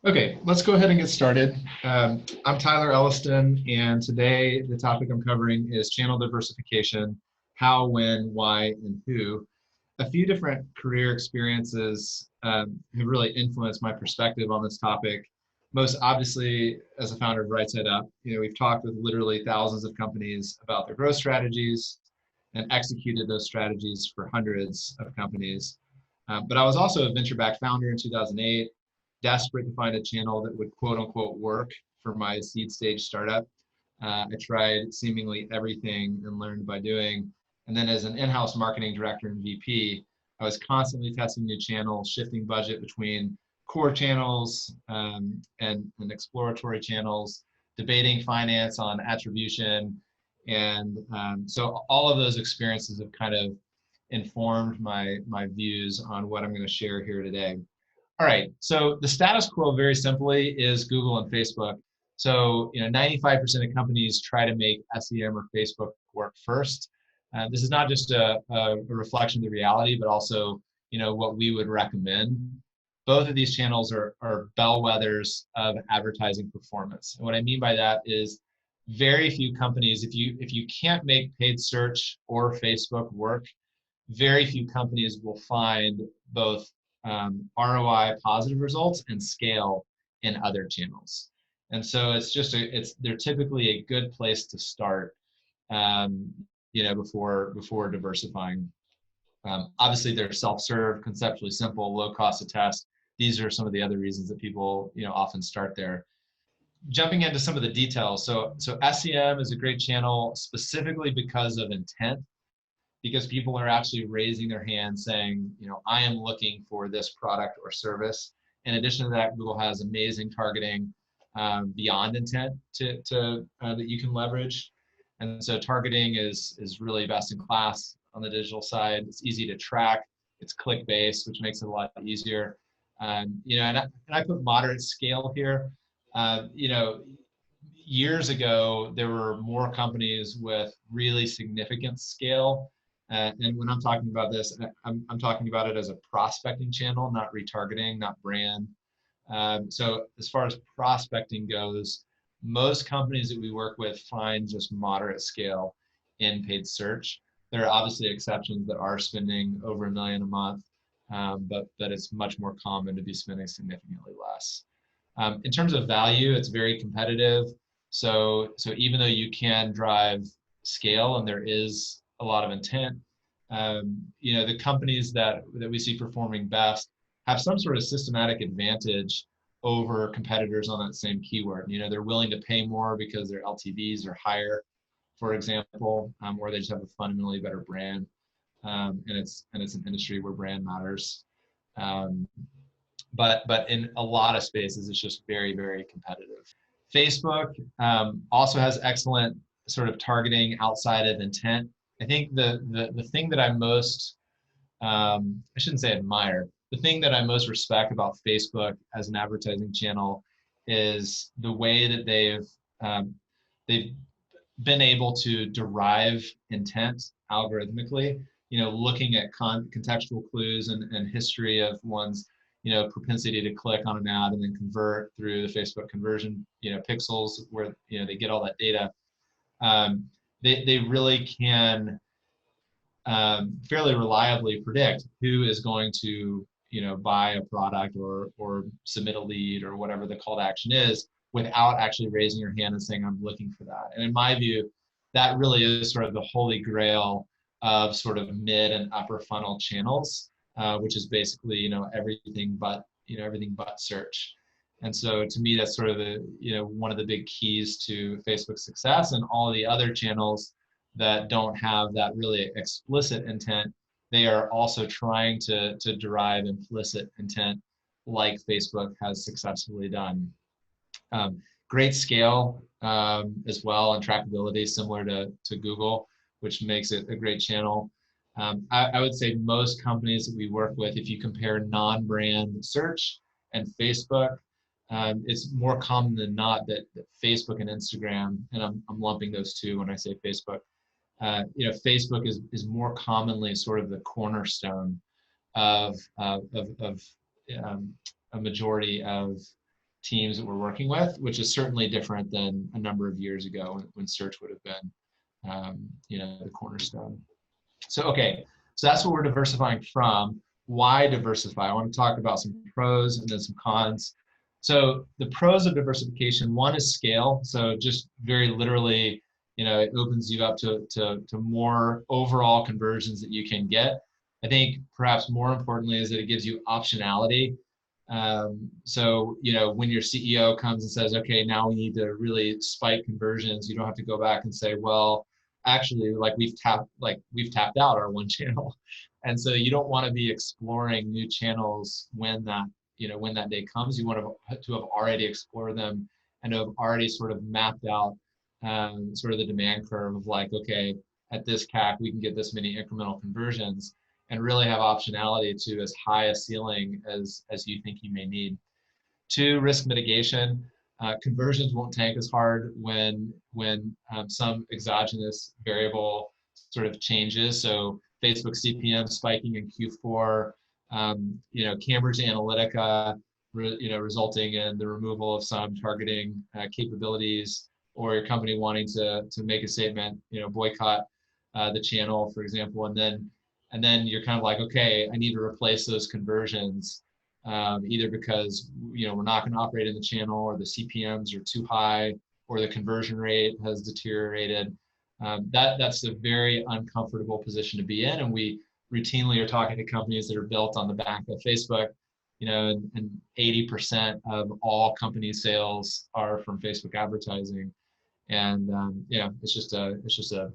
Okay, let's go ahead and get started. I'm Tyler Elliston, and today the topic I'm covering is channel diversification, how, when, why, and who. A few different career experiences have really influenced my perspective on this topic. Most obviously, as a founder of Right Side Up, we've talked with literally thousands of companies about their growth strategies and executed those strategies for hundreds of companies. But I was also a venture-backed founder in 2008, desperate to find a channel that would quote unquote work for my seed stage startup. I tried seemingly everything and learned by doing. And then as an in-house marketing director and VP, I was constantly testing new channels, shifting budget between core channels and exploratory channels, debating finance on attribution. And so all of those experiences have kind of informed my views on what I'm going to share here today. All right, so the status quo very simply is Google and Facebook. So 95% of companies try to make SEM or Facebook work first. This is not just a reflection of the reality, but also what we would recommend. Both of these channels are bellwethers of advertising performance. And what I mean by that is very few companies, if you can't make paid search or Facebook work, very few companies will find both ROI positive results and scale in other channels. And so they're typically a good place to start, before diversifying. Obviously, they're self-serve, conceptually simple, low cost to test. These are some of the other reasons that people often start there. Jumping into some of the details, so SEM is a great channel specifically because of intent, because people are actually raising their hand saying, I am looking for this product or service. In addition to that, Google has amazing targeting beyond intent that you can leverage. And so targeting is really best in class on the digital side. It's easy to track. It's click-based, which makes it a lot easier. And I put moderate scale here. Years ago, there were more companies with really significant scale. And when I'm talking about this, I'm talking about it as a prospecting channel, not retargeting, not brand. So as far as prospecting goes, most companies that we work with find just moderate scale in paid search. There are obviously exceptions that are spending over $1 million a month, but it's much more common to be spending significantly less. In terms of value, it's very competitive. So even though you can drive scale and there is a lot of intent, the companies that we see performing best have some sort of systematic advantage over competitors on that same keyword. They're willing to pay more because their LTVs are higher, for example, or they just have a fundamentally better brand. And it's an industry where brand matters. But in a lot of spaces, it's just very, very competitive. Facebook also has excellent sort of targeting outside of intent. I think the thing that I most, I shouldn't say admire, the thing that I most respect about Facebook as an advertising channel is the way that they've been able to derive intent algorithmically, looking at contextual clues and history of one's propensity to click on an ad and then convert through the Facebook conversion pixels where they get all that data. They really can fairly reliably predict who is going to buy a product or submit a lead or whatever the call to action is, without actually raising your hand and saying, I'm looking for that. And in my view, that really is sort of the holy grail of sort of mid and upper funnel channels, which is basically, everything but search. And so to me, that's sort of one of the big keys to Facebook's success. And all the other channels that don't have that really explicit intent, they are also trying to derive implicit intent like Facebook has successfully done. Great scale as well, and trackability similar to Google, which makes it a great channel. I would say most companies that we work with, if you compare non-brand search and Facebook, it's more common than not that Facebook and Instagram, and I'm lumping those two when I say Facebook, Facebook is more commonly sort of the cornerstone of a majority of teams that we're working with, which is certainly different than a number of years ago when search would have been, the cornerstone. So, okay, so that's what we're diversifying from. Why diversify? I want to talk about some pros and then some cons. So the pros of diversification, one is scale. So just very literally, it opens you up to more overall conversions that you can get. I think perhaps more importantly is that it gives you optionality. So, when your CEO comes and says, okay, now we need to really spike conversions, you don't have to go back and say, well, actually, we've tapped out our one channel. And so you don't want to be exploring new channels when that day comes. You want to have already explored them and to have already sort of mapped out sort of the demand curve of okay, at this CAC, we can get this many incremental conversions and really have optionality to as high a ceiling as you think you may need. Two, risk mitigation. Conversions won't tank as hard when some exogenous variable sort of changes. So Facebook CPM spiking in Q4, Cambridge Analytica, resulting in the removal of some targeting capabilities, or your company wanting to make a statement, boycott the channel, for example, and then you're kind of okay, I need to replace those conversions. Either because we're not going to operate in the channel, or the CPMs are too high, or the conversion rate has deteriorated. That's a very uncomfortable position to be in, and we routinely are talking to companies that are built on the back of Facebook, and 80% of all company sales are from Facebook advertising, and it's just a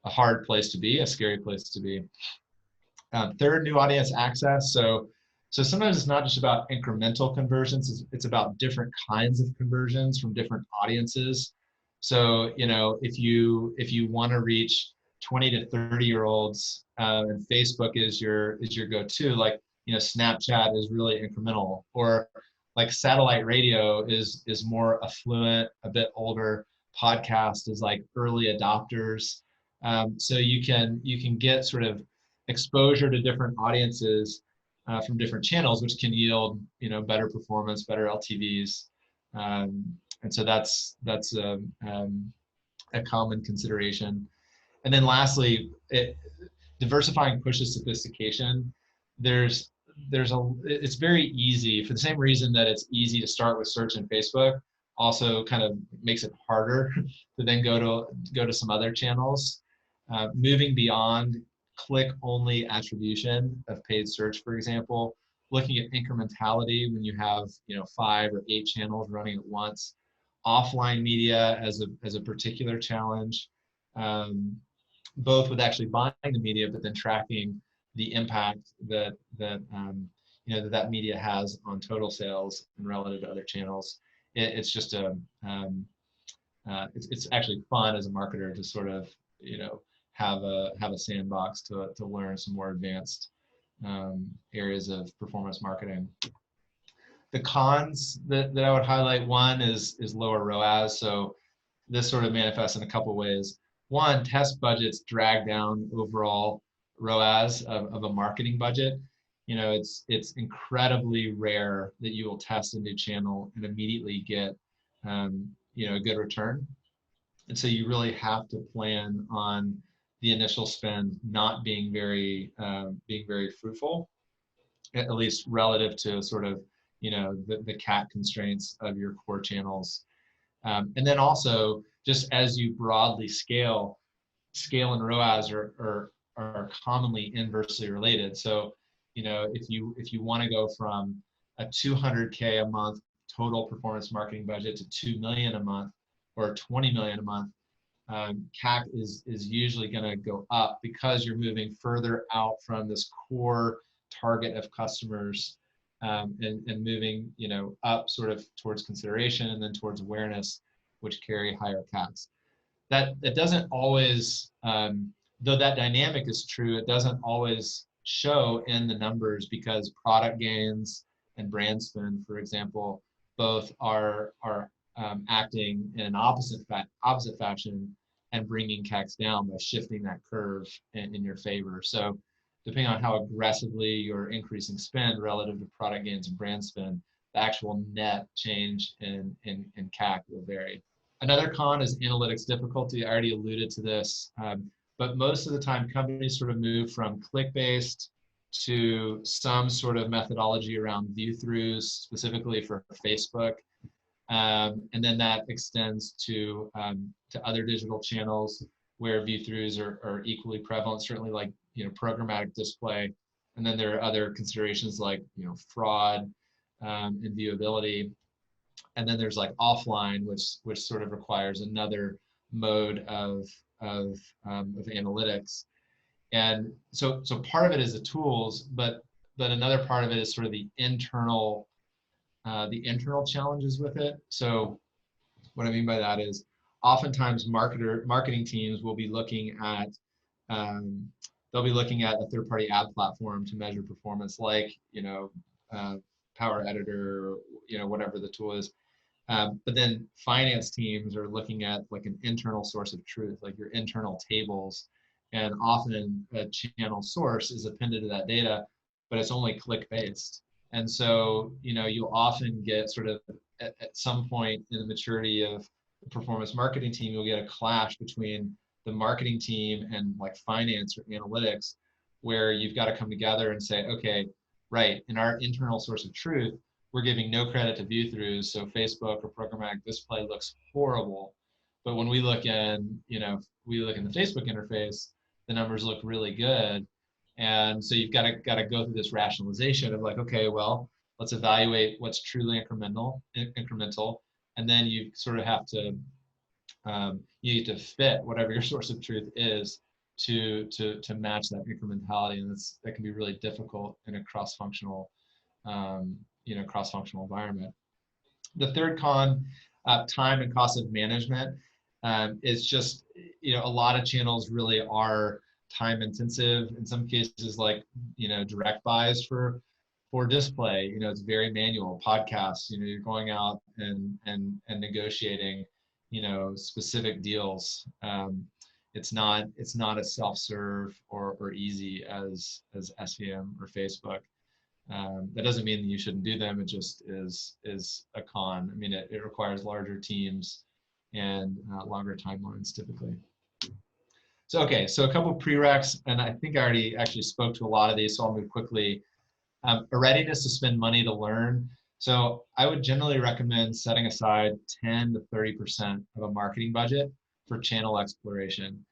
hard place to be, a scary place to be. Third, new audience access. So sometimes it's not just about incremental conversions, it's about different kinds of conversions from different audiences. So, if you want to reach 20 to 30-year-olds, and Facebook is your go-to, Snapchat is really incremental, or satellite radio is more affluent, a bit older. Podcast is early adopters. So you can get sort of exposure to different audiences from different channels, which can yield better performance, better LTVs, and so that's a common consideration. And then lastly, diversifying pushes sophistication. It's very easy, for the same reason that it's easy to start with search and Facebook, also kind of makes it harder to then go to some other channels. Moving beyond click-only attribution of paid search, for example, looking at incrementality when you have 5 or 8 channels running at once, offline media as a particular challenge, both with actually buying the media, but then tracking the impact that media has on total sales and relative to other channels. It's just it's actually fun as a marketer to sort of have a sandbox to learn some more advanced areas of performance marketing. The cons that I would highlight, one is lower ROAS. So this sort of manifests in a couple of ways. One, test budgets drag down overall ROAS of a marketing budget. It's incredibly rare that you will test a new channel and immediately get a good return. And so you really have to plan on the initial spend not being very fruitful, at least relative to sort of the CAC constraints of your core channels. And then also, just as you broadly scale and ROAS are commonly inversely related. So if you want to go from a $200K a month total performance marketing budget to $2 million a month, or $20 million a month, CAC is usually going to go up because you're moving further out from this core target of customers, and moving up sort of towards consideration and then towards awareness, which carry higher CACs. That doesn't always, though that dynamic is true, it doesn't always show in the numbers, because product gains and brand spend, for example, both are acting in an opposite fashion and bringing CACs down by shifting that curve in your favor. So depending on how aggressively you're increasing spend relative to product gains and brand spend, actual net change in CAC will vary. Another con is analytics difficulty. I already alluded to this, but most of the time companies sort of move from click-based to some sort of methodology around view-throughs, specifically for Facebook. And then that extends to other digital channels where view-throughs are equally prevalent, certainly like, programmatic display. And then there are other considerations like, fraud and viewability. And then there's like offline, which sort of requires another mode of analytics. And so part of it is the tools, but another part of it is sort of the internal challenges with it. So what I mean by that is oftentimes marketing teams will be looking at they'll be looking at a third-party ad platform to measure performance, like Power Editor, whatever the tool is. But then finance teams are looking at like an internal source of truth, like your internal tables, and often a channel source is appended to that data, but it's only click-based. And so, you'll often get sort of at some point in the maturity of the performance marketing team, you'll get a clash between the marketing team and like finance or analytics, where you've got to come together and say, okay, right, in our internal source of truth, we're giving no credit to view-throughs, so Facebook or programmatic display looks horrible. But when we look in, we look in the Facebook interface, the numbers look really good. And so you've got to go through this rationalization of like, okay, well, let's evaluate what's truly incremental, and then you sort of have to you need to fit whatever your source of truth is to match that incrementality, and that can be really difficult in a cross-functional environment. The third con, time and cost of management, is just a lot of channels really are time intensive. In some cases, like direct buys for display, it's very manual. Podcasts, you're going out and negotiating specific deals. It's not as self-serve or easy as SEM or Facebook. That doesn't mean that you shouldn't do them. It just is a con. I mean, it requires larger teams and longer timelines typically. So, okay, so a couple of prereqs, and I think I already actually spoke to a lot of these, so I'll move quickly. A readiness to spend money to learn. So I would generally recommend setting aside 10 to 30% of a marketing budget for channel exploration.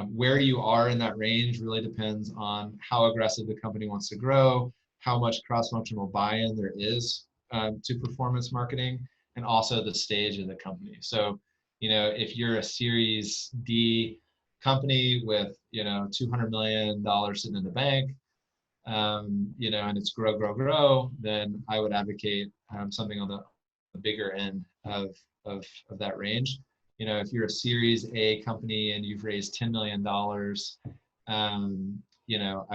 Where you are in that range really depends on how aggressive the company wants to grow, how much cross-functional buy-in there is to performance marketing, and also the stage of the company. So, if you're a Series D company with, $200 million sitting in the bank, and it's grow, then I would advocate something on the bigger end of that range. If you're a Series A company and you've raised $10 million, I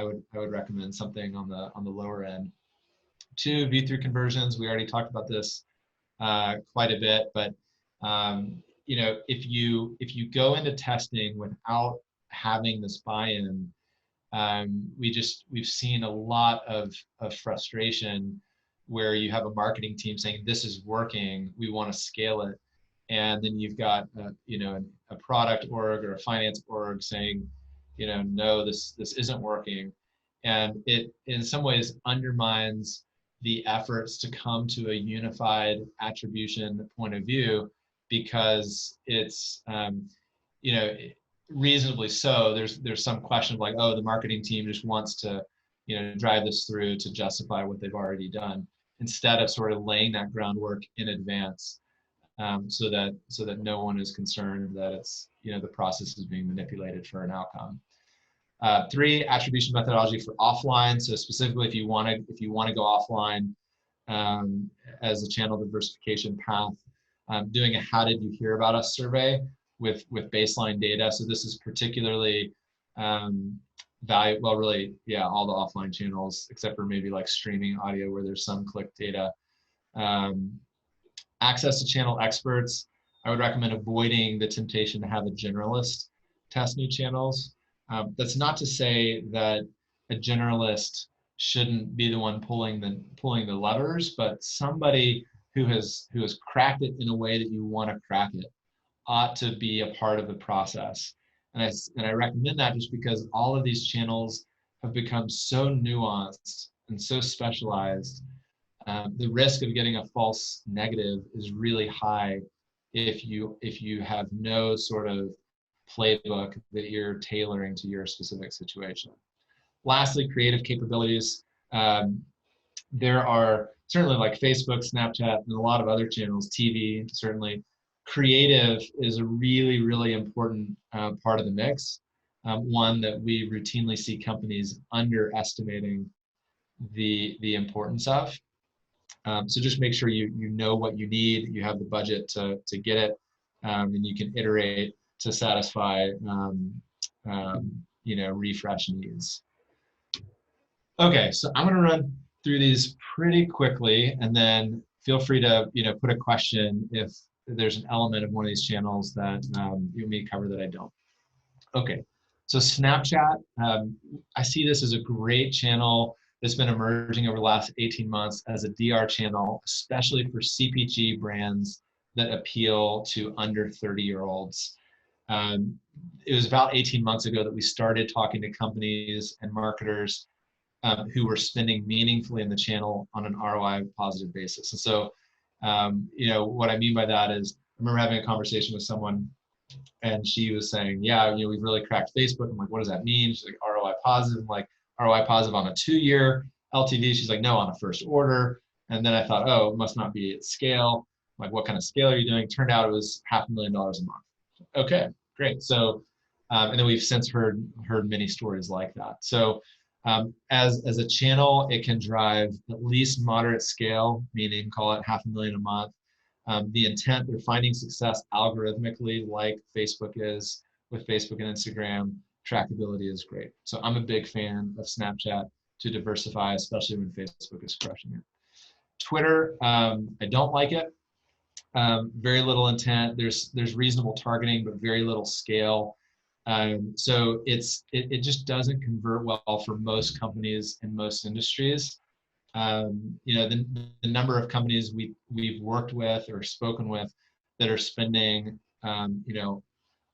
would recommend something on the lower end. 2, view-through conversions. We already talked about this quite a bit, but if you go into testing without having this buy-in, we've seen a lot of frustration where you have a marketing team saying this is working, we want to scale it, and then you've got a product org or a finance org saying, no, this isn't working, and it in some ways undermines the efforts to come to a unified attribution point of view, because it's reasonably so, there's some question of like, oh, the marketing team just wants to drive this through to justify what they've already done, instead of sort of laying that groundwork in advance, so that no one is concerned that it's the process is being manipulated for an outcome. 3, attribution methodology for offline. So specifically, if you want to go offline as a channel diversification path, doing a "How did you hear about us?" survey with baseline data. So this is particularly valuable. Well, really, yeah, all the offline channels except for maybe like streaming audio where there's some click data. Access to channel experts. I would recommend avoiding the temptation to have a generalist test new channels. That's not to say that a generalist shouldn't be the one pulling the levers, but somebody who has cracked it in a way that you want to crack it ought to be a part of the process. And I recommend that just because all of these channels have become so nuanced and so specialized. The risk of getting a false negative is really high if you have no sort of playbook that you're tailoring to your specific situation. Lastly, creative capabilities. There are certainly, like Facebook, Snapchat, and a lot of other channels, TV, certainly. Creative is a really, really important part of the mix. One that we routinely see companies underestimating the importance of. So just make sure you know what you need, you have the budget to get it, and you can iterate to satisfy refresh needs. Okay, so I'm going to run through these pretty quickly, and then feel free to put a question if there's an element of one of these channels that you may cover that I don't. Okay, so Snapchat, I see this as a great channel that's been emerging over the last 18 months as a DR channel, especially for CPG brands that appeal to under 30-year-olds. It was about 18 months ago that we started talking to companies and marketers who were spending meaningfully in the channel on an ROI positive basis. And so, what I mean by that is, I remember having a conversation with someone, and she was saying, yeah, we've really cracked Facebook. I'm like, what does that mean? She's like, ROI positive. I'm like, ROI positive on a 2-year LTV? She's like, no, on a first order. And then I thought, oh, it must not be at scale. I'm like, what kind of scale are you doing? Turned out it was $500,000 a month. Okay, great. So, and then we've since heard many stories like that. So, as a channel, it can drive at least moderate scale, meaning call it $500,000 a month. The intent, they're finding success algorithmically, like Facebook is with Facebook and Instagram. Trackability is great. So I'm a big fan of Snapchat to diversify, especially when Facebook is crushing it. Twitter, I don't like it. Very little intent. There's reasonable targeting, but very little scale. So it just doesn't convert well for most companies in most industries. The number of companies we've worked with or spoken with that are spending,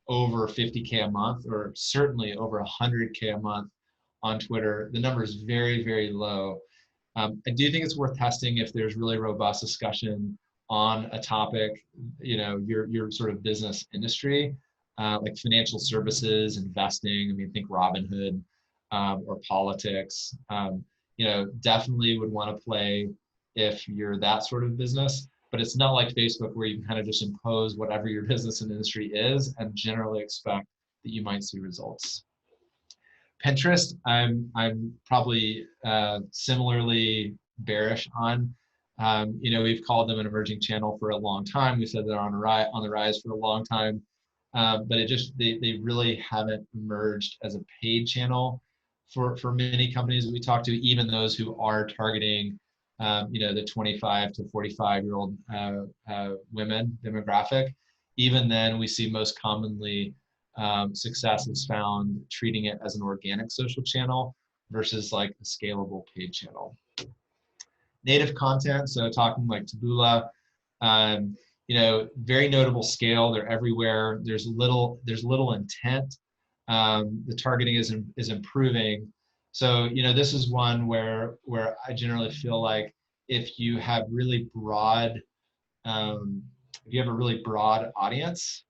over 50K a month, or certainly over 100K a month on Twitter, the number is very, very low. I do think it's worth testing if there's really robust discussion on a topic, your sort of business industry, like financial services, investing. I mean, think Robinhood, or politics. Definitely would want to play if you're that sort of business, but it's not like Facebook where you can kind of just impose whatever your business and industry is and generally expect that you might see results. Pinterest, I'm probably similarly bearish on. We've called them an emerging channel for a long time. We said they're on the rise for a long time, but they really haven't emerged as a paid channel for many companies that we talk to, even those who are targeting, the 25 to 45-year-old women demographic. Even then, we see most commonly success is found treating it as an organic social channel versus like a scalable paid channel. Native content, so talking like Taboola, very notable scale. They're everywhere. There's little intent. The targeting is improving. So, this is one where I generally feel like if you have really broad, if you have a really broad audience,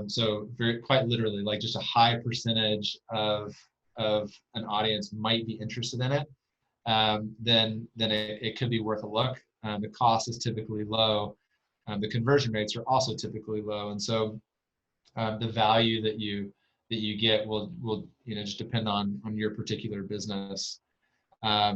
so quite literally, like just a high percentage of an audience might be interested in it, then it could be worth a look. The cost is typically low. The conversion rates are also typically low, and so the value that you get will just depend on your particular business. I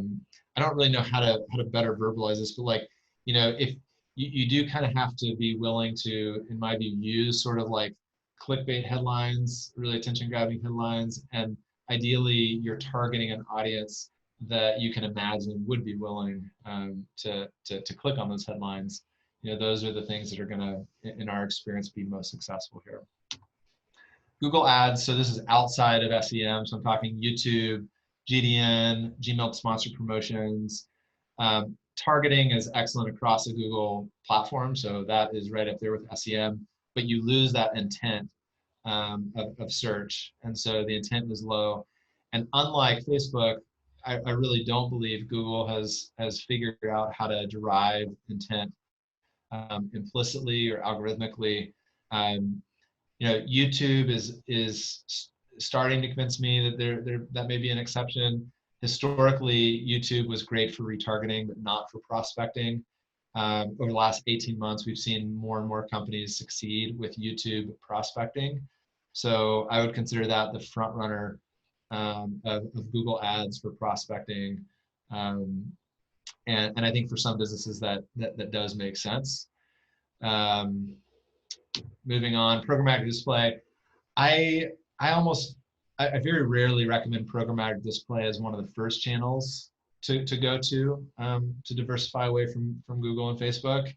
don't really know how to better verbalize this, but if you do kind of have to be willing to, in my view, use sort of like clickbait headlines, really attention-grabbing headlines, and ideally you're targeting an audience that you can imagine would be willing to click on those headlines. Those are the things that are going to, in our experience, be most successful here. Google Ads, so this is outside of SEM, so I'm talking YouTube, GDN, Gmail sponsored promotions. Targeting is excellent across the Google platform, so that is right up there with SEM, but you lose that intent of search, and so the intent is low. And unlike Facebook, I really don't believe Google has figured out how to derive intent implicitly or algorithmically. YouTube is starting to convince me that that may be an exception. Historically, YouTube was great for retargeting, but not for prospecting. Over the last 18 months, we've seen more and more companies succeed with YouTube prospecting. So I would consider that the front runner of Google Ads for prospecting. And I think for some businesses that does make sense. Moving on, programmatic display. I very rarely recommend programmatic display as one of the first channels to go to diversify away from Google and Facebook.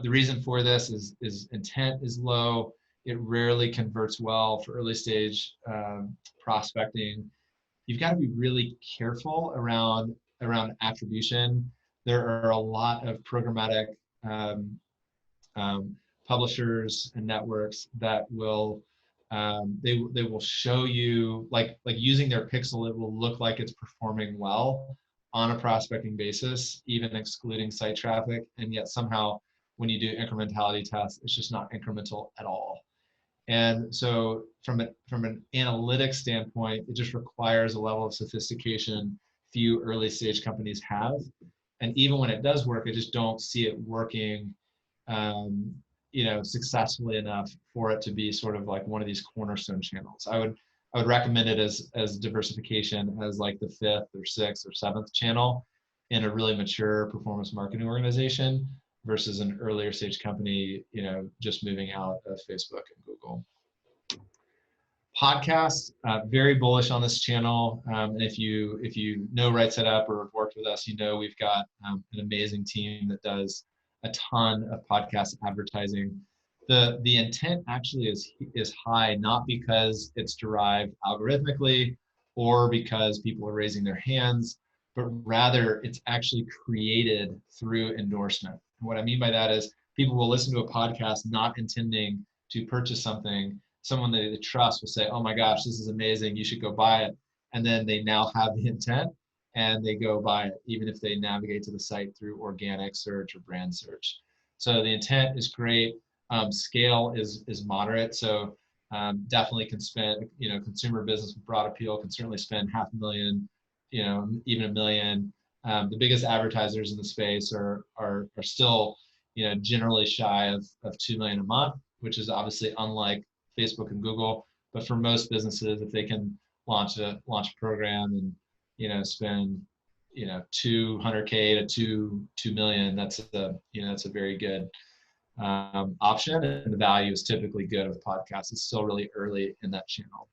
The reason for this is intent is low. It rarely converts well for early stage prospecting. You've got to be really careful around attribution. There are a lot of programmatic publishers and networks that will they will show you like using their pixel, it will look like it's performing well on a prospecting basis, even excluding site traffic, and yet somehow when you do incrementality tests, it's just not incremental at all. And so from an analytics standpoint, it just requires a level of sophistication few early stage companies have. And even when it does work, I just don't see it working successfully enough for it to be sort of like one of these cornerstone channels. I would recommend it as diversification as like the 5th or 6th or 7th channel in a really mature performance marketing organization versus an earlier stage company, just moving out of Facebook and Google. Podcasts, very bullish on this channel. And if you know Right Set Up or have worked with us, we've got an amazing team that does a ton of podcast advertising. The intent actually is high, not because it's derived algorithmically or because people are raising their hands, but rather it's actually created through endorsement. And what I mean by that is people will listen to a podcast not intending to purchase something. Someone they trust will say, oh my gosh, this is amazing, you should go buy it. And then they now have the intent and they go buy it, even if they navigate to the site through organic search or brand search. So the intent is great. Scale is moderate. So definitely can spend, consumer business with broad appeal can certainly spend $500,000, even $1 million. The biggest advertisers in the space are still, generally shy of $2 million a month, which is obviously unlike Facebook and Google. But for most businesses, if they can launch a program and spend $200K to $2 million, that's a very good option, and the value is typically good with podcasts. It's still really early in that channel.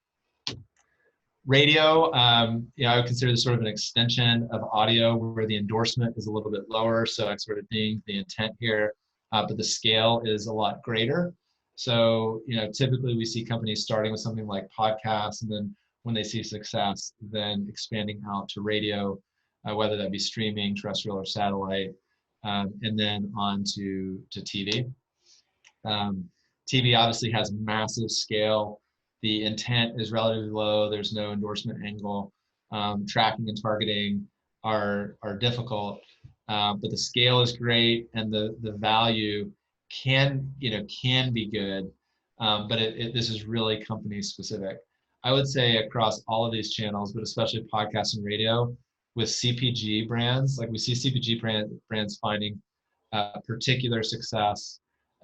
Radio, I would consider this sort of an extension of audio where the endorsement is a little bit lower, so I sort of think the intent here, but the scale is a lot greater. So typically we see companies starting with something like podcasts, and then when they see success, then expanding out to radio, whether that be streaming, terrestrial or satellite, and then on to TV. TV obviously has massive scale. The intent is relatively low. There's no endorsement angle. Tracking and targeting are difficult, but the scale is great, and the value can be good, but this is really company specific. I would say across all of these channels, but especially podcasts and radio, with CPG brands, like we see CPG brands finding particular success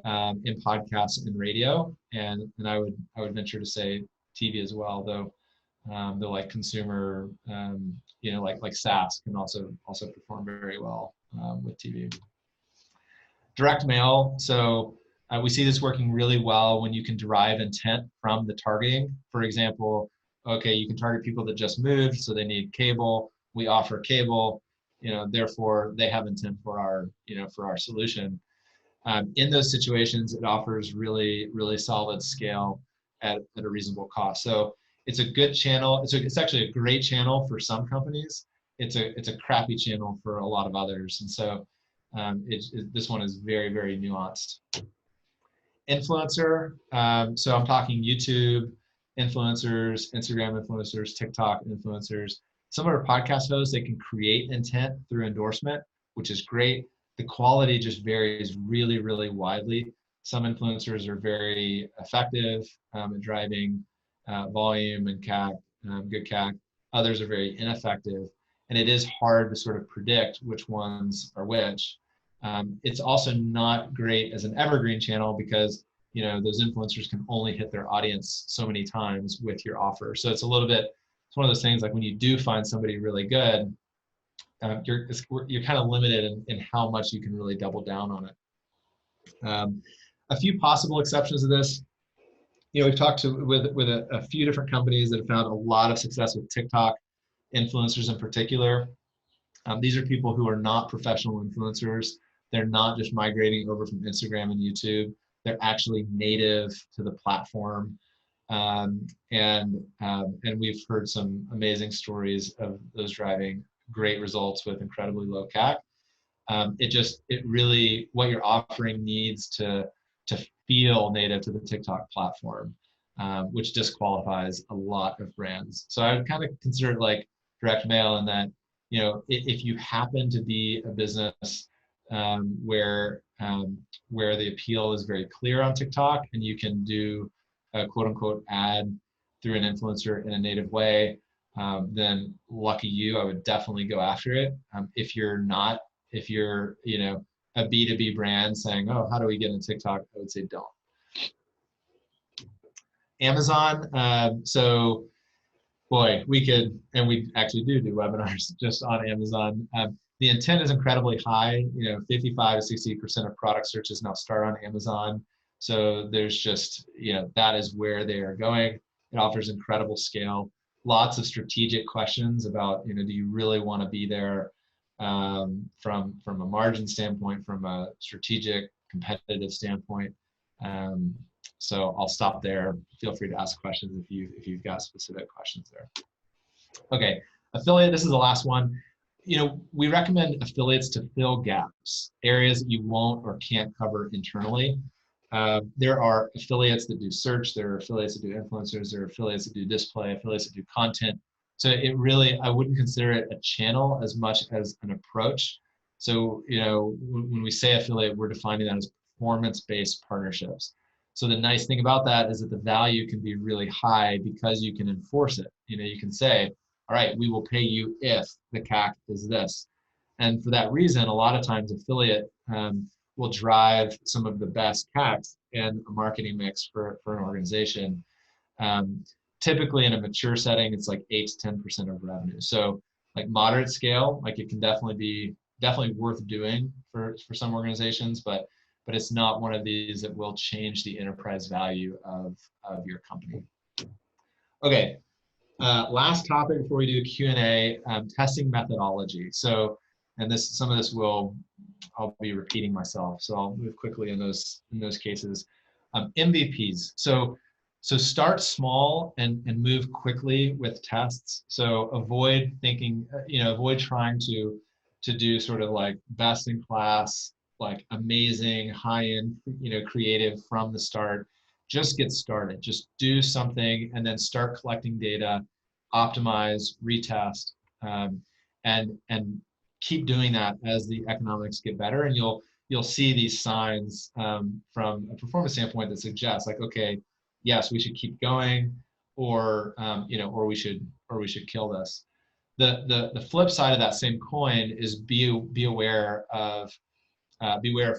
in podcasts and radio, and I would venture to say TV as well, though the like consumer, like SaaS can also perform very well with TV. Direct mail. So we see this working really well when you can derive intent from the targeting. For example, okay, you can target people that just moved, so they need cable. We offer cable, therefore they have intent for our solution. In those situations, it offers really, really solid scale at a reasonable cost. So it's a good channel. It's actually a great channel for some companies. It's a crappy channel for a lot of others. And so this one is very, very nuanced. Influencer. So I'm talking YouTube influencers, Instagram influencers, TikTok influencers. Some of our podcast hosts, they can create intent through endorsement, which is great. The quality just varies really, really widely. Some influencers are very effective at driving volume and CAC, good CAC. Others are very ineffective. And it is hard to sort of predict which ones are which. It's also not great as an evergreen channel because those influencers can only hit their audience so many times with your offer. So it's one of those things like when you do find somebody really good, you're kind of limited in how much you can really double down on it. A few possible exceptions to this. We've talked with a few different companies that have found a lot of success with TikTok influencers in particular. These are people who are not professional influencers. They're not just migrating over from Instagram and YouTube. They're actually native to the platform. And we've heard some amazing stories of those driving great results with incredibly low CAC. It really, what you're offering needs to feel native to the TikTok platform, which disqualifies a lot of brands. So I would kind of consider it like direct mail in that, if you happen to be a business where the appeal is very clear on TikTok and you can do a quote unquote ad through an influencer in a native way, then lucky you, I would definitely go after it. If you're a B2B brand saying, oh, how do we get in TikTok? I would say don't. Amazon. So boy, we actually do webinars just on Amazon. The intent is incredibly high. 55 to 60% of product searches now start on Amazon. So there's just, that is where they are going. It offers incredible scale. Lots of strategic questions about, do you really want to be there from a margin standpoint, from a strategic, competitive standpoint. So I'll stop there. Feel free to ask questions if you've got specific questions there. Okay, affiliate, this is the last one. We recommend affiliates to fill gaps, areas that you won't or can't cover internally. There are affiliates that do search, there are affiliates that do influencers, there are affiliates that do display, affiliates that do content. So I wouldn't consider it a channel as much as an approach. So, when we say affiliate, we're defining that as performance-based partnerships. So the nice thing about that is that the value can be really high because you can enforce it. You can say, all right, we will pay you if the CAC is this. And for that reason, a lot of times affiliate will drive some of the best CACs in a marketing mix for an organization. Typically in a mature setting, it's like 8 to 10% of revenue. So like moderate scale, like it can definitely worth doing for some organizations, but it's not one of these that will change the enterprise value of your company. Okay, last topic before we do Q&A, testing methodology. So, and some of this I'll be repeating myself, so I'll move quickly in those cases. MVPs. So start small and move quickly with tests. So avoid thinking, avoid trying to do sort of like best in class, like amazing high-end, creative from the start. Just get started. Just do something and then start collecting data, optimize, retest, and keep doing that as the economics get better. And you'll see these signs from a performance standpoint that suggest like, okay, yes, we should keep going, or or we should kill this. The flip side of that same coin is be aware of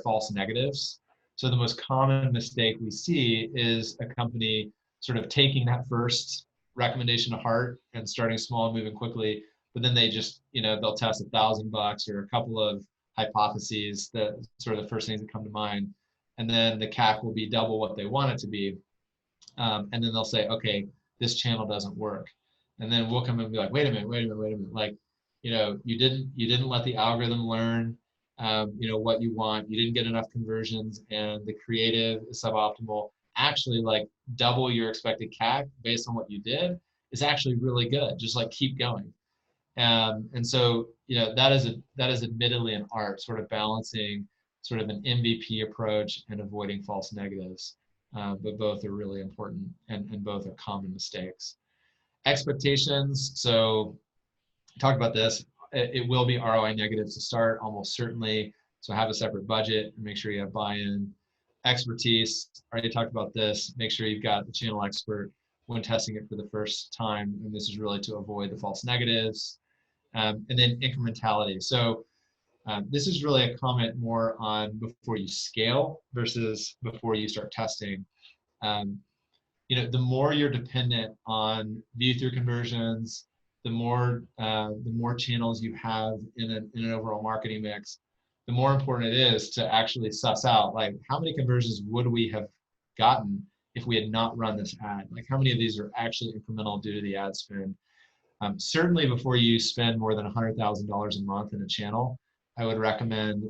false negatives. So the most common mistake we see is a company sort of taking that first recommendation to heart and starting small and moving quickly, but then they just, they'll test $1,000 or a couple of hypotheses, that sort of the first things that come to mind, and then the CAC will be double what they want it to be, and then they'll say, okay, this channel doesn't work, and then we'll come in and be like, wait a minute, like, you didn't let the algorithm learn what you want. You didn't get enough conversions, and the creative is suboptimal. Actually, like double your expected CAC based on what you did, is actually really good. Just like keep going. And so, that is admittedly an art, sort of balancing sort of an MVP approach and avoiding false negatives. But both are really important, and both are common mistakes. Expectations. So talked about this. It will be ROI negatives to start, almost certainly. So have a separate budget and make sure you have buy-in. Expertise, already talked about this. Make sure you've got the channel expert when testing it for the first time. And this is really to avoid the false negatives. And then incrementality. So this is really a comment more on before you scale versus before you start testing. The more you're dependent on view-through conversions, the more channels you have in an overall marketing mix, the more important it is to actually suss out, like, how many conversions would we have gotten if we had not run this ad? Like, how many of these are actually incremental due to the ad spend? Certainly before you spend more than $100,000 a month in a channel, I would recommend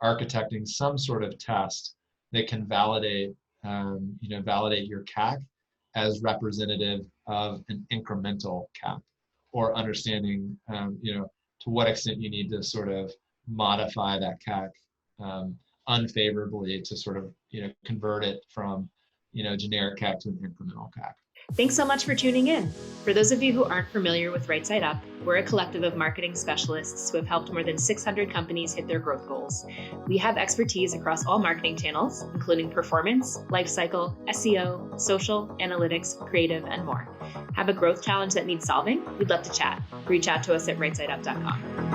architecting some sort of test that can validate your CAC as representative of an incremental CAC, or understanding, to what extent you need to sort of modify that CAC unfavorably to sort of, convert it from, generic CAC to an incremental CAC. Thanks so much for tuning in. For those of you who aren't familiar with Right Side Up, we're a collective of marketing specialists who have helped more than 600 companies hit their growth goals. We have expertise across all marketing channels, including performance, lifecycle, SEO, social, analytics, creative, and more. Have a growth challenge that needs solving? We'd love to chat. Reach out to us at rightsideup.com.